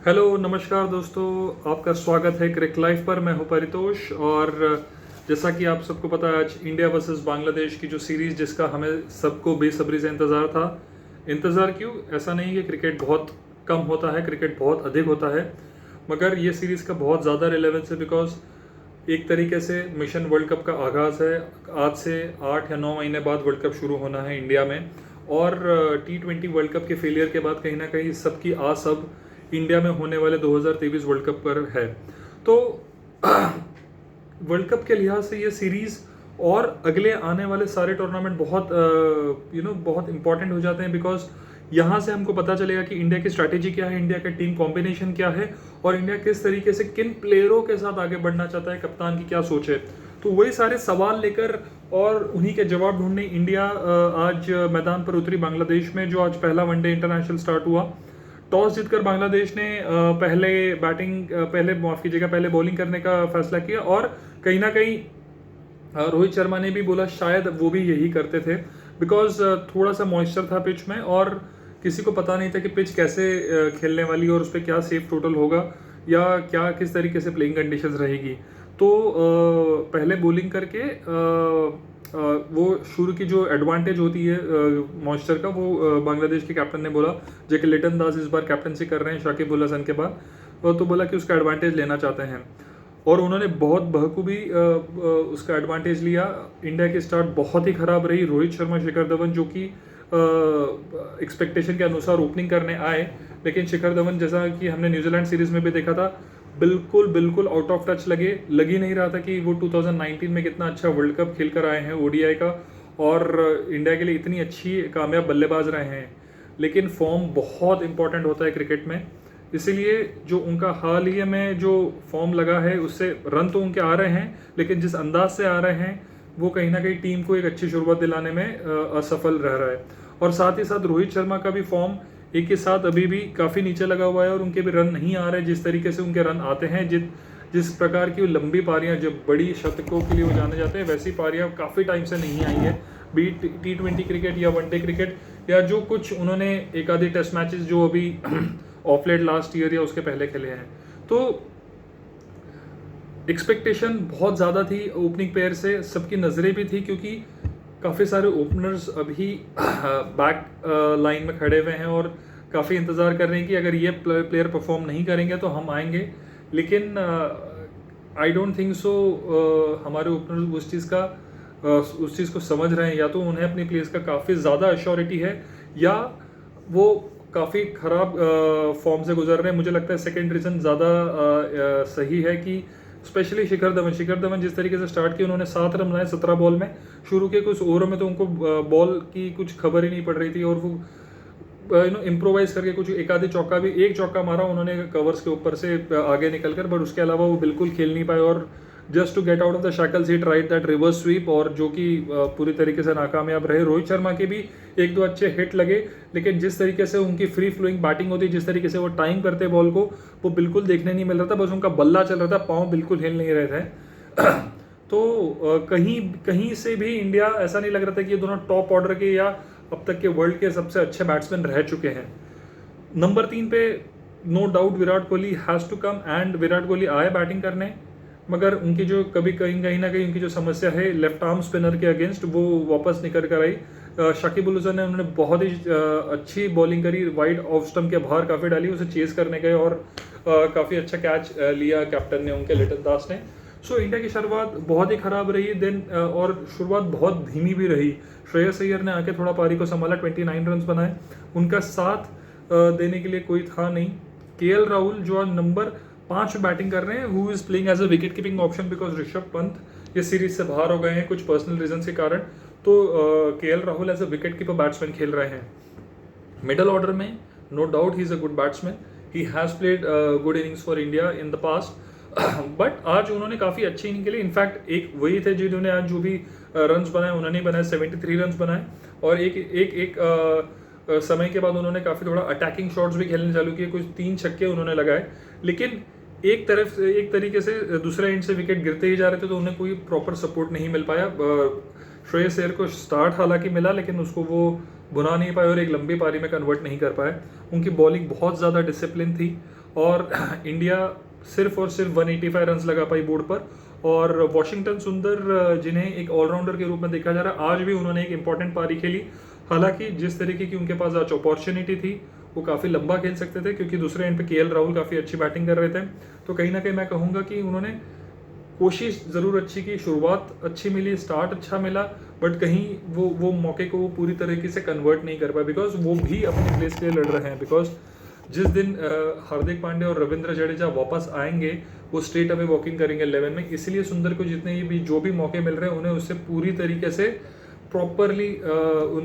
Hello नमस्कार दोस्तों, आपका स्वागत है क्रिक लाइफ पर। मैं हूं परितोष और जैसा कि आप सबको पता है, आज इंडिया वर्सेस बांग्लादेश की जो सीरीज़ जिसका हमें सबको बेसब्री से इंतज़ार था। इंतज़ार क्यों? ऐसा नहीं कि क्रिकेट बहुत कम होता है, क्रिकेट बहुत अधिक होता है, मगर ये सीरीज़ का बहुत ज़्यादा रिलेवेंस है बिकॉज एक तरीके से मिशन वर्ल्ड कप का आगाज़ है। आज से 8 या 9 महीने बाद वर्ल्ड कप शुरू होना है इंडिया में और T20 वर्ल्ड कप के फेलियर के बाद कहीं ना कहीं सबकी आस अब इंडिया में होने वाले 2023 वर्ल्ड कप पर है। तो वर्ल्ड कप के लिहाज से ये सीरीज़ और अगले आने वाले सारे टूर्नामेंट बहुत बहुत इंपॉर्टेंट हो जाते हैं बिकॉज यहाँ से हमको पता चलेगा कि इंडिया की स्ट्रैटेजी क्या है, इंडिया का टीम कॉम्बिनेशन क्या है और इंडिया किस तरीके से किन प्लेयरों के साथ आगे बढ़ना चाहता है, कप्तान की क्या सोच है। तो वही सारे सवाल लेकर और उन्हीं के जवाब ढूंढने इंडिया आज मैदान पर उतरी बांग्लादेश में, जो आज पहला वनडे इंटरनेशनल स्टार्ट हुआ। टॉस जीतकर बांग्लादेश ने पहले बॉलिंग करने का फैसला किया और कहीं ना कहीं रोहित शर्मा ने भी बोला शायद वो भी यही करते थे बिकॉज थोड़ा सा मॉइस्चर था पिच में और किसी को पता नहीं था कि पिच कैसे खेलने वाली और उस पर क्या सेफ टोटल होगा या क्या किस तरीके से प्लेइंग कंडीशंस रहेगी। तो पहले बॉलिंग करके वो शुरू की जो एडवांटेज होती है मॉइस्चर का, वो बांग्लादेश के कैप्टन ने बोला, जो कि लिटन दास इस बार कैप्टनसी कर रहे हैं शाकिब उल हसन के बाद, तो बोला कि उसका एडवांटेज लेना चाहते हैं और उन्होंने बहुत बखूबी उसका एडवांटेज लिया। इंडिया की स्टार्ट बहुत ही खराब रही। रोहित शर्मा, शिखर धवन जो कि एक्सपेक्टेशन के अनुसार ओपनिंग करने आए, लेकिन शिखर धवन जैसा कि हमने न्यूजीलैंड सीरीज में भी देखा था, बिल्कुल आउट ऑफ टच लग ही नहीं रहा था कि वो 2019 में कितना अच्छा वर्ल्ड कप खेल कर आए हैं ओडीआई का और इंडिया के लिए इतनी अच्छी कामयाब बल्लेबाज रहे हैं। लेकिन फॉर्म बहुत इंपॉर्टेंट होता है क्रिकेट में, इसीलिए जो उनका हाल ही में जो फॉर्म लगा है उससे रन तो उनके आ रहे हैं, लेकिन जिस अंदाज से आ रहे हैं वो कहीं ना कहीं टीम को एक अच्छी शुरुआत दिलाने में असफल रह रहा है। और साथ ही साथ रोहित शर्मा का भी फॉर्म एक के साथ अभी भी काफ़ी नीचे लगा हुआ है और उनके भी रन नहीं आ रहे जिस तरीके से उनके रन आते हैं। जिस प्रकार की लंबी पारियां, जब बड़ी शतकों के लिए वो जाने जाते हैं, वैसी पारियां काफ़ी टाइम से नहीं आई है, बी T20 क्रिकेट या वनडे क्रिकेट या जो कुछ उन्होंने एक आधे टेस्ट मैचेस जो अभी ऑफ लेट लास्ट ईयर या उसके पहले खेले हैं। तो एक्सपेक्टेशन बहुत ज़्यादा थी ओपनिंग पेयर से, सबकी नज़रें भी थी क्योंकि काफ़ी सारे ओपनर्स अभी बैक लाइन में खड़े हुए हैं और काफ़ी इंतज़ार कर रहे हैं कि अगर ये प्लेयर परफॉर्म नहीं करेंगे तो हम आएंगे। लेकिन आई डोंट थिंक सो हमारे ओपनर्स उस चीज़ को समझ रहे हैं, या तो उन्हें अपनी प्लेयर्स का काफ़ी ज़्यादा अश्योरिटी है या वो काफ़ी ख़राब फॉर्म से गुजर रहे हैं। मुझे लगता है सेकेंड रीज़न ज़्यादा सही है कि स्पेशली शिखर धवन जिस तरीके से स्टार्ट किया, उन्होंने 7 रन बनाए 17 बॉल में। शुरू के कुछ ओवरों में तो उनको बॉल की कुछ खबर ही नहीं पड़ रही थी और वो इम्प्रोवाइज करके कुछ एक चौका मारा उन्होंने कवर्स के ऊपर से आगे निकलकर, बट उसके अलावा वो बिल्कुल खेल नहीं पाए और just to get out of the shackles ही ट्राइड दैट रिवर्स स्वीप, और जो कि पूरी तरीके से नाकामयाब रहे। रोहित शर्मा के भी 1-2 अच्छे हिट लगे, लेकिन जिस तरीके से उनकी फ्री फ्लोइंग बैटिंग होती, जिस तरीके से वो टाइम करते बॉल को, वो बिल्कुल देखने नहीं मिल रहा था। बस उनका बल्ला चल रहा था, पाँव बिल्कुल हिल नहीं रहे थे। तो कहीं से भी इंडिया ऐसा नहीं लग रहा था कि ये दोनों टॉप ऑर्डर के या अब तक के वर्ल्ड के सबसे अच्छे बैट्समैन रह चुके हैं। नंबर 3 पे no doubt Virat Kohli has to come, and Virat Kohli आए बैटिंग करने, मगर उनकी जो कहीं ना कहीं उनकी जो समस्या है लेफ्ट आर्म स्पिनर के अगेंस्ट, वो वापस निकल कर आई। शाकिब उल हसन ने उन्होंने बहुत ही अच्छी बॉलिंग करी, वाइड ऑफ स्टंप के बाहर काफ़ी डाली, उसे चेस करने गए और काफ़ी अच्छा कैच लिया कैप्टन ने उनके, लिटन दास ने। सो इंडिया की शुरुआत बहुत ही खराब रही देन, और शुरुआत बहुत धीमी भी रही। श्रेयस अय्यर ने आके थोड़ा पारी को संभाला, 29 रन बनाए, उनका साथ देने के लिए कोई था नहीं। केएल राहुल जो आज नंबर 5 बैटिंग कर रहे हैं, who is playing as a wicket keeping option because Rishabh Pant इस सीरीज से बाहर हो गए हैं कुछ पर्सनल रीजन के कारण, तो KL Rahul as a wicket keeper batsman खेल रहे हैं। मिडल ऑर्डर में no doubt he is a good batsman, he has played good innings for India in the past, but आज उन्होंने काफ़ी अच्छी इनिंग खेली। इनफैक्ट एक वही थे जिन्होंने आज जो भी रन्स बनाए उन्होंने बनाए, 73 रन्स बनाए, और एक समय के बाद उन्होंने काफ़ी थोड़ा अटैकिंग शॉट्स भी खेलने चालू किए, कुछ 3 छक्के उन्होंने लगाए। लेकिन एक तरीके से दूसरे एंड से विकेट गिरते ही जा रहे थे, तो उन्हें कोई प्रॉपर सपोर्ट नहीं मिल पाया। श्रेयस अय्यर को स्टार्ट हालांकि मिला, लेकिन उसको वो भुना नहीं पाए और एक लंबी पारी में कन्वर्ट नहीं कर पाए। उनकी बॉलिंग बहुत ज़्यादा डिसिप्लिन थी और इंडिया सिर्फ और सिर्फ 185 रन्स लगा पाई बोर्ड पर। और वॉशिंगटन सुंदर जिन्हें एक ऑलराउंडर के रूप में देखा जा रहा है, आज भी उन्होंने एक इंपॉर्टेंट पारी खेली। हालांकि जिस तरीके की उनके पास आज अपॉर्चुनिटी थी वो काफ़ी लंबा खेल सकते थे, क्योंकि दूसरे एंड पे केएल राहुल काफ़ी अच्छी बैटिंग कर रहे थे। तो कहीं ना कहीं मैं कहूँगा कि उन्होंने कोशिश ज़रूर अच्छी की, शुरुआत अच्छी मिली, स्टार्ट अच्छा मिला, बट कहीं वो मौके को वो पूरी तरीके से कन्वर्ट नहीं कर पाए, बिकॉज वो भी अपने प्लेस के लिए लड़ रहे हैं। बिकॉज जिस दिन हार्दिक पांड्या और रविंद्र जडेजा वापस आएंगे वो स्ट्रेट अवे वॉकिंग करेंगे 11 में, इसलिए सुंदर को जितने भी जो भी मौके मिल रहे हैं उन्हें उससे पूरी तरीके से प्रॉपरली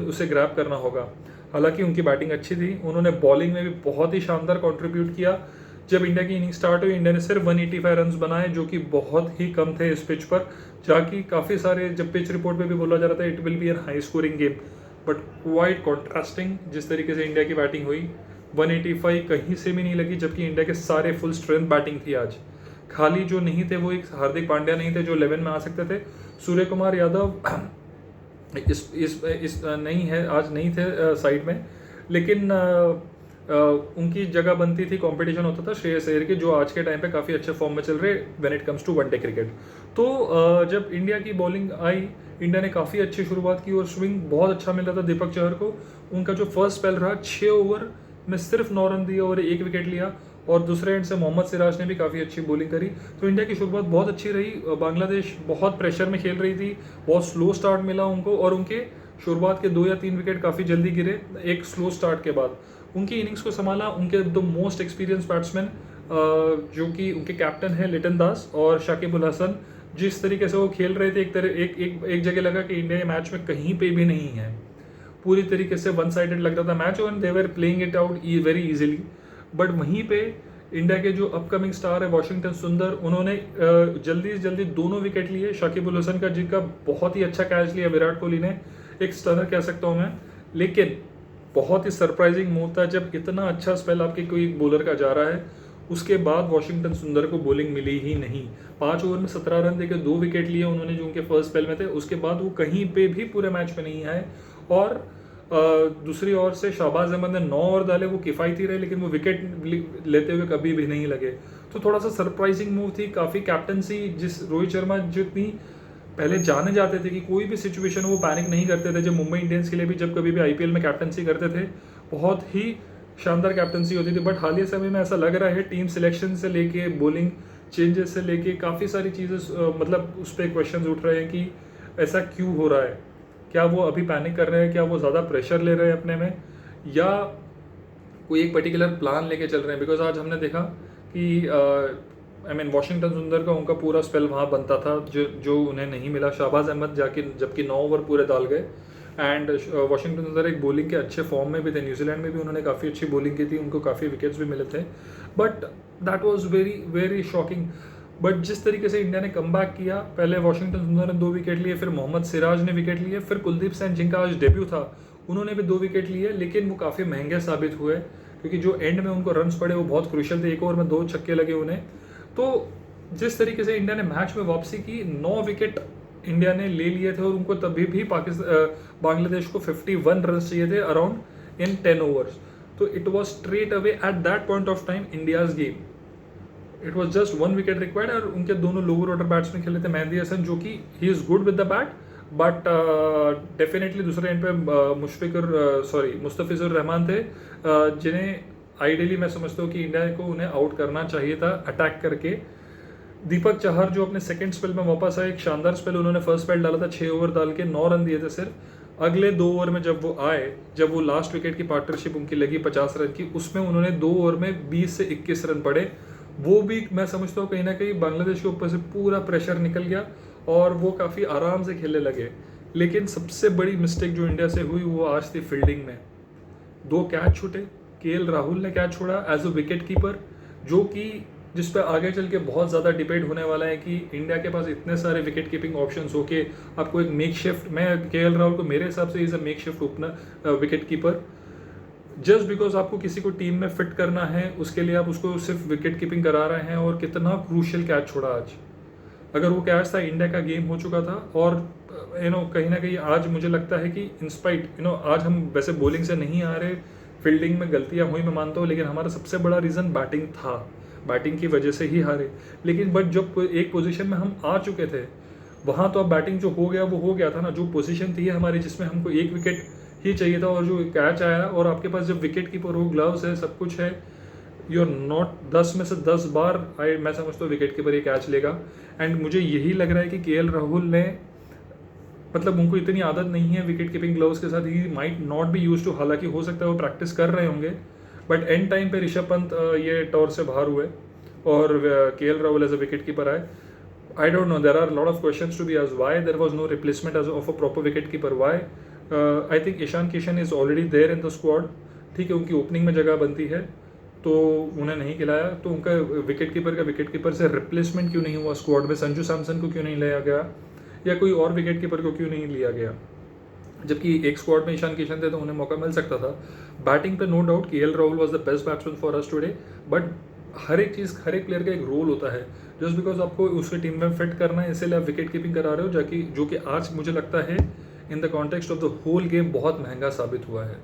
उसे ग्रैब करना होगा। हालांकि उनकी बैटिंग अच्छी थी, उन्होंने बॉलिंग में भी बहुत ही शानदार कंट्रीब्यूट किया। जब इंडिया की इनिंग स्टार्ट हुई, इंडिया ने सिर्फ 185 रन्स बनाए, जो कि बहुत ही कम थे इस पिच पर, जबकि काफ़ी सारे जब पिच रिपोर्ट में भी बोला जा रहा था it will be an high scoring game, but quite contrasting जिस तरीके से इंडिया की बैटिंग हुई। 185 कहीं से भी नहीं लगी, जबकि इंडिया के सारे फुल स्ट्रेंथ बैटिंग थी आज। खाली जो नहीं थे वो एक हार्दिक पांड्या नहीं थे जो 11 में आ सकते थे। सूर्य कुमार यादव इस नहीं है, आज नहीं थे साइड में, लेकिन उनकी जगह बनती थी, कंपटीशन होता था श्रेयस अय्यर के, जो आज के टाइम पे काफ़ी अच्छे फॉर्म में चल रहे when it comes to one day cricket. तो जब इंडिया की बॉलिंग आई, इंडिया ने काफ़ी अच्छी शुरुआत की और स्विंग बहुत अच्छा मिल रहा था दीपक चहर को। उनका जो फर्स्ट स्पेल रहा, 6 ओवर में सिर्फ 9 रन दिए और 1 विकेट लिया, और दूसरे एंड से मोहम्मद सिराज ने भी काफ़ी अच्छी बॉलिंग करी। तो इंडिया की शुरुआत बहुत अच्छी रही। बांग्लादेश बहुत प्रेशर में खेल रही थी, बहुत स्लो स्टार्ट मिला उनको, और उनके शुरुआत के 2 या 3 विकेट काफ़ी जल्दी गिरे एक स्लो स्टार्ट के बाद। उनकी इनिंग्स को संभाला उनके दो मोस्ट एक्सपीरियंस बैट्समैन, जो कि उनके कैप्टन है लिटन दास और शाकिब उल हसन। जिस तरीके से वो खेल रहे थे, एक जगह लगा कि इंडिया मैच में कहीं पे भी नहीं है, पूरी तरीके से वन साइडेड लग रहा था मैच, और they were playing it out very easily. But वहीं पे इंडिया के जो अपकमिंग स्टार है वॉशिंगटन सुंदर, उन्होंने जल्दी से जल्दी दोनों विकेट लिए। शाकिब उल हसन का जिनका बहुत ही अच्छा कैच लिया विराट कोहली ने, एक स्टनर कह सकता हूँ मैं, लेकिन बहुत ही सरप्राइजिंग मूव था जब इतना अच्छा स्पेल आपके कोई बॉलर का जा रहा है, उसके बाद वॉशिंगटन सुंदर को बॉलिंग मिली ही नहीं। 5 ओवर में 17 रन देकर 2 विकेट लिए उन्होंने जो उनके फर्स्ट स्पेल में थे, उसके बाद वो कहीं पे भी पूरे मैच में नहीं आए। और दूसरी ओर से शहबाज अहमद ने 9 ओवर डाले, वो किफ़ायती रहे, लेकिन वो विकेट लेते हुए कभी भी नहीं लगे। तो थोड़ा सा सरप्राइजिंग मूव थी। काफ़ी कैप्टनसी, जिस रोहित शर्मा जितनी पहले जाने जाते थे कि कोई भी सिचुएशन वो पैनिक नहीं करते थे, जब मुंबई इंडियंस के लिए भी जब कभी भी आईपीएल में कैप्टनसी करते थे, बहुत ही शानदार कैप्टनसी होती थी। बट हालिया समय में ऐसा लग रहा है टीम सिलेक्शन से लेके बॉलिंग चेंजेस से लेके काफ़ी सारी चीज़ें, मतलब उस पर क्वेश्चन उठ रहे हैं कि ऐसा क्यों हो रहा है। क्या वो अभी पैनिक कर रहे हैं, क्या वो ज़्यादा प्रेशर ले रहे हैं अपने में, या कोई एक पर्टिकुलर प्लान लेके चल रहे हैं। बिकॉज आज हमने देखा कि वॉशिंगटन सुंदर का उनका पूरा स्पेल वहाँ बनता था जो उन्हें नहीं मिला। शहबाज अहमद जाके जबकि 9 ओवर पूरे डाल गए, एंड वॉशिंगटन सुंदर एक बॉलिंग के अच्छे फॉर्म में भी थे। न्यूजीलैंड में भी उन्होंने काफ़ी अच्छी बॉलिंग की थी, उनको काफ़ी विकेट्स भी मिले थे, but that was very very shocking. But जिस तरीके से इंडिया ने कमबैक किया, पहले वॉशिंगटन सुंदर ने 2 विकेट लिए, फिर मोहम्मद सिराज ने विकेट लिए, फिर कुलदीप सेन जिनका आज डेब्यू था उन्होंने भी 2 विकेट लिए, लेकिन वो काफ़ी महंगे साबित हुए, क्योंकि जो एंड में उनको रन्स पड़े वो बहुत क्रूशियल थे। 1 ओवर में 2 छक्के लगे उन्हें। तो जिस तरीके से इंडिया ने मैच में वापसी की, 9 विकेट इंडिया ने ले लिए थे, और उनको तभी भी बांग्लादेश को 51 रन चाहिए थे अराउंड इन 10 ओवर्स। तो it was straight away at that point of time India's game, it was just 1 wicket required. और उनके दोनों लोअर ऑर्डर बैट्समैन खेले थे, मेहदी हसन जो कि he is good with the bat, but definitely दूसरे एंड पे मुस्तफिजुर रहमान थे, जिन्हें आइडियली मैं समझता हूँ कि इंडिया को उन्हें आउट करना चाहिए था अटैक करके। दीपक चहर जो अपने सेकंड स्पेल में वापस आए, एक शानदार स्पेल उन्होंने फर्स्ट स्पेल डाला था, 6 ओवर डाल के 9 रन दिए थे सिर्फ। अगले 2 ओवर में जब वो आए, जब वो लास्ट विकेट की पार्टनरशिप उनकी लगी 50 रन की, उसमें उन्होंने 2 ओवर में 20 से 21 रन पड़े। वो भी मैं समझता हूँ कहीं ना कहीं बांग्लादेश के ऊपर से पूरा प्रेशर निकल गया और वो काफ़ी आराम से खेलने लगे। लेकिन सबसे बड़ी मिस्टेक जो इंडिया से हुई वो आज थी फील्डिंग में। 2 कैच छूटे, केएल राहुल ने कैच छोड़ा एज अ विकेट कीपर, जो कि जिस पर आगे चल के बहुत ज़्यादा डिबेट होने वाला है कि इंडिया के पास इतने सारे विकेट कीपिंग ऑप्शंस हो के आपको एक मेक शिफ्ट, मैं केएल राहुल को मेरे हिसाब से is a make shift opener wicket keeper. Just because आपको किसी को टीम में फिट करना है उसके लिए आप उसको सिर्फ विकेट कीपिंग करा रहे हैं, और कितना क्रूशियल कैच छोड़ा आज। अगर वो कैच था इंडिया का गेम हो चुका था। और कहीं ना कहीं आज मुझे लगता है कि इंस्पाइट आज हम वैसे बॉलिंग से नहीं आ रहे, फील्डिंग में गलतियां हुई मैं मानता हूँ, लेकिन हमारा सबसे बड़ा रीज़न बैटिंग था, बैटिंग की वजह से ही हारे। लेकिन बट जब एक पोजीशन में हम आ चुके थे, वहाँ तो अब बैटिंग जो हो गया वो हो गया था ना। जो पोजीशन थी हमारी जिसमें हमको एक विकेट ही चाहिए था, और जो कैच आया, और आपके पास जब विकेट कीपर हो, ग्लव्स है, सब कुछ है, यू आर नॉट 10 में से 10 बार मैं समझता हूँ विकेट कीपर ये कैच लेगा। एंड मुझे यही लग रहा है कि केएल राहुल ने, मतलब उनको इतनी आदत नहीं है विकेट कीपिंग ग्लव्स के साथ, he might not be use to, हालांकि हो सकता है वो प्रैक्टिस कर रहे होंगे, बट एंड टाइम पे ऋषभ पंत ये टॉर से बाहर हुए और KL Rahul as a wicket keeper आए। I don't know. There are a lot of questions to be asked. Why there was no replacement as of a proper wicket keeper? Why? I think Ishan Kishan is already there in the squad. ठीक है, उनकी opening में जगह बनती है, तो उन्हें नहीं खिलाया। तो उनका विकेट कीपर से रिप्लेसमेंट क्यों नहीं हुआ स्क्वाड में? संजू सैमसन को क्यों नहीं लिया गया, या कोई और विकेट कीपर को क्यों नहीं लिया गया? जबकि एक स्क्वाड में ईशान किशन थे तो उन्हें मौका मिल सकता था। बैटिंग पे no doubt KL Rahul was the best batsman for us today, but हर एक चीज़, हर एक प्लेयर का एक रोल होता है। जस्ट बिकॉज आपको उसके टीम में फिट करना है, इसलिए आप विकेट कीपिंग करा रहे हो, जाकि जो कि आज मुझे लगता है in the context of the whole game बहुत महंगा साबित हुआ है।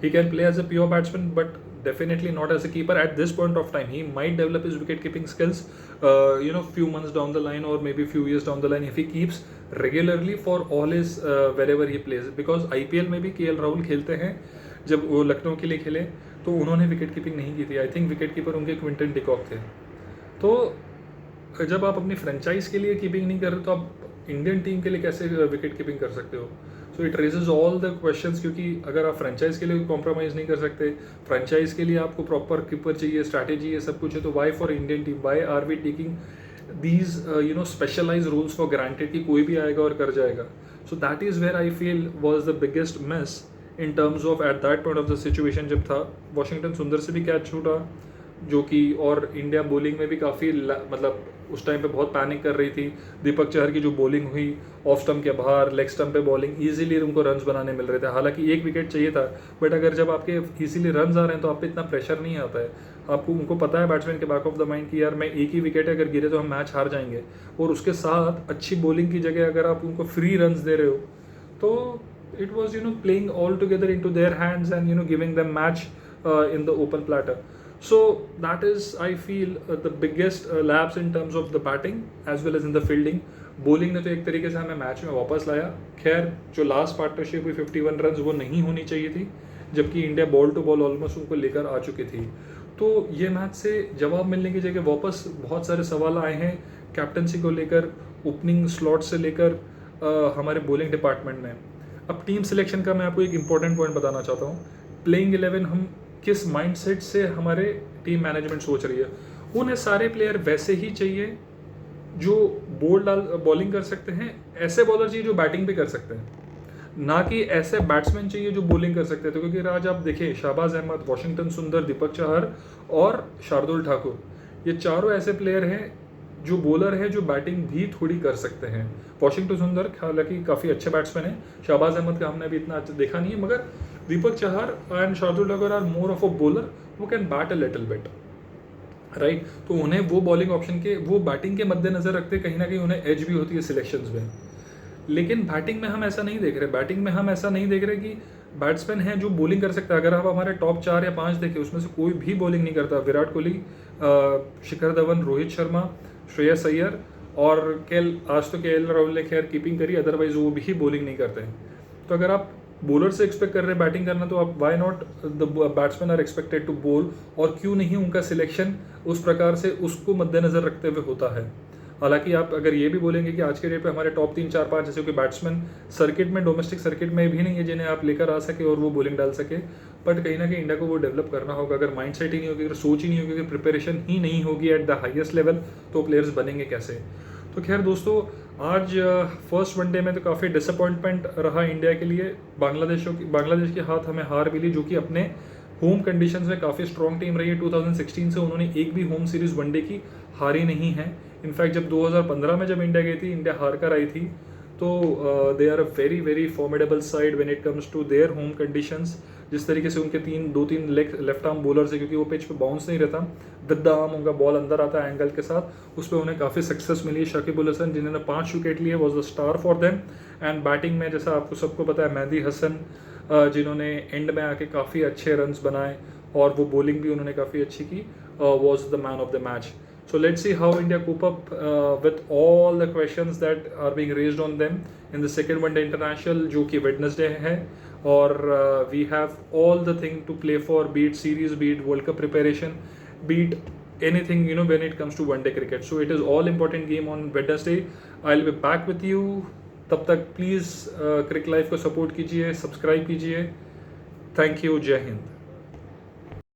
He can play as a pure batsman, but definitely not as a keeper at this point of time. He might develop his wicket keeping skills few months down the line, or maybe few years down the line, if he keeps regularly for all his wherever he plays. Because IPL में भी KL Rahul खेलते हैं, जब वो लखनऊ के लिए खेले तो उन्होंने विकेट कीपिंग नहीं की थी। आई थिंक विकेट कीपर उनके क्विंटन डिकॉक थे। तो जब आप अपनी फ्रेंचाइज के लिए कीपिंग नहीं कर रहे तो आप इंडियन टीम के लिए कैसे विकेट कीपिंग कर सकते हो? So it raises all the questions, क्योंकि अगर आप फ्रेंचाइज के लिए कॉम्प्रोमाइज़ नहीं कर सकते, फ्रेंचाइज के लिए आपको प्रॉपर कीपर चाहिए, स्ट्रैटेजी है, सब कुछ है, तो why for Indian team, why are we taking these specialize rules for granted कि कोई भी आएगा और कर जाएगा? So that is where I feel was the biggest miss in terms of at that point of the situation. जब था Washington सुंदर से भी कैच छूटा, जो कि, और इंडिया बॉलिंग में भी काफ़ी मतलब उस टाइम पे बहुत पैनिक कर रही थी। दीपक चहर की जो बॉलिंग हुई, ऑफ स्टंप के बाहर लेग स्टंप पे बॉलिंग, इजीली उनको रन्स बनाने मिल रहे थे। हालांकि एक विकेट चाहिए था, बट अगर जब आपके इजीली रन्स आ रहे हैं तो आप पे इतना प्रेशर नहीं आता है। आपको उनको पता है बैट्समैन के बैक ऑफ द माइंड कि यार मैं एक ही विकेट अगर गिरे तो हम मैच हार जाएंगे, और उसके साथ अच्छी बॉलिंग की जगह अगर आप उनको फ्री रन्स दे रहे हो, तो it was playing all together into their hands and giving them match in the open platter. So that is, I feel, the biggest lapse in terms of the batting as well as in the fielding. Bowling ने तो एक तरीके से हमें match में वापस लाया। खैर जो लास्ट पार्टनरशिप हुई 51 रन, वो नहीं होनी चाहिए थी, जबकि India ball to ball almost उनको लेकर आ चुकी थी। तो ये मैच से जवाब मिलने की जगह वापस बहुत सारे सवाल आए हैं कैप्टनसी को लेकर, ओपनिंग स्लॉट से लेकर हमारे बॉलिंग डिपार्टमेंट में। अब टीम सिलेक्शन का मैं आपको एक इंपॉर्टेंट पॉइंट बताना चाहता हूँ। प्लेइंग 11 हम किस माइंडसेट से हमारे टीम मैनेजमेंट सोच रही है। उन्हें सारे प्लेयर वैसे ही चाहिए जो बॉलिंग कर सकते हैं, ऐसे बॉलर चाहिए जो बैटिंग भी कर सकते हैं, ना कि ऐसे बैट्समैन चाहिए जो बॉलिंग कर सकते हैं। तो क्योंकि आज आप देखिए, शाहबाज अहमद, वॉशिंगटन सुंदर, दीपक चहर और शार्दुल ठाकुर, ये चारों ऐसे प्लेयर हैं जो बॉलर हैं जो बैटिंग भी थोड़ी कर सकते हैं। वॉशिंगटन सुंदर हालांकि काफ़ी अच्छे बैट्समैन हैं, शाहबाज अहमद का हमने अभी इतना देखा नहीं है, मगर Deepak Chahar and Shardul Thakur are more of a bowler वो can bat a little bit, right. तो उन्हें वो बॉलिंग ऑप्शन के, वो बैटिंग के मद्देनजर रखते, कहीं ना कहीं उन्हें एज भी होती है सिलेक्शंस में। लेकिन बैटिंग में हम ऐसा नहीं देख रहे। बैटिंग में हम ऐसा नहीं देख रहे कि बैट्समैन हैं जो बॉलिंग कर सकता है। अगर आप हमारे टॉप 4 या 5 देखें, उसमें से कोई भी बॉलिंग नहीं करता। विराट कोहली, शिखर धवन, रोहित शर्मा, श्रेयस अय्यर और आज तो केएल राहुल ने खैर कीपिंग करी, अदरवाइज वो भी बॉलिंग नहीं करते हैं। तो अगर आप बॉलर से एक्सपेक्ट कर रहे हैं बैटिंग करना, तो आप why not the batsman are expected to bowl, और क्यों नहीं उनका सिलेक्शन उस प्रकार से उसको मद्देनजर रखते हुए होता है। हालांकि आप अगर ये भी बोलेंगे कि आज के डेट पे हमारे टॉप 3, 4, 5 जैसे कि बैट्समैन सर्किट में, डोमेस्टिक सर्किट में भी नहीं है जिन्हें आप लेकर आ सके और वो बॉलिंग डाल सके, बट कहीं ना कहीं इंडिया को वो डेवलप करना होगा। अगर माइंड सेट ही नहीं होगी, अगर सोच ही नहीं होगी, अगर प्रिपरेशन ही नहीं होगी एट द हाईएस्ट लेवल, तो प्लेयर्स बनेंगे कैसे? तो खैर दोस्तों, आज फर्स्ट वनडे में तो काफ़ी डिसअपॉइंटमेंट रहा इंडिया के लिए। बांग्लादेश के हाथ हमें हार मिली, जो कि अपने होम कंडीशंस में काफ़ी स्ट्रॉन्ग टीम रही है। 2016 से उन्होंने एक भी होम सीरीज़ वनडे की हारी नहीं है। इनफैक्ट जब 2015 में जब इंडिया गई थी, इंडिया हार कर आई थी। तो they are a very very formidable side when it comes to their home conditions. जिस तरीके से उनके 2-3 लेफ्ट आर्म बॉलर्स है, क्योंकि वो पिच पे बाउंस नहीं रहता, विद द आर्म उनका बॉल अंदर आता है एंगल के साथ, उस पर उन्हें काफ़ी सक्सेस मिली। शाकिब उल हसन जिन्होंने 5 विकेट लिए, was the star for them. And batting में जैसा आपको सबको पता है, मेहदी हसन, जिन्होंने एंड में आके काफ़ी अच्छे रन्स बनाए और वो बॉलिंग भी उन्होंने काफ़ी अच्छी की, was the man of the match. So let's see how India cope up with all the questions that are being raised on them in the second one day international, जो कि Wednesday है, और we have all the thing to play for, be it series, be it World Cup preparation, be it anything, when it comes to one day cricket. So it is all important game on Wednesday. I'll be back with you. तब तक please Crick life को support कीजिए, subscribe कीजिए. Thank you. जय हिंद.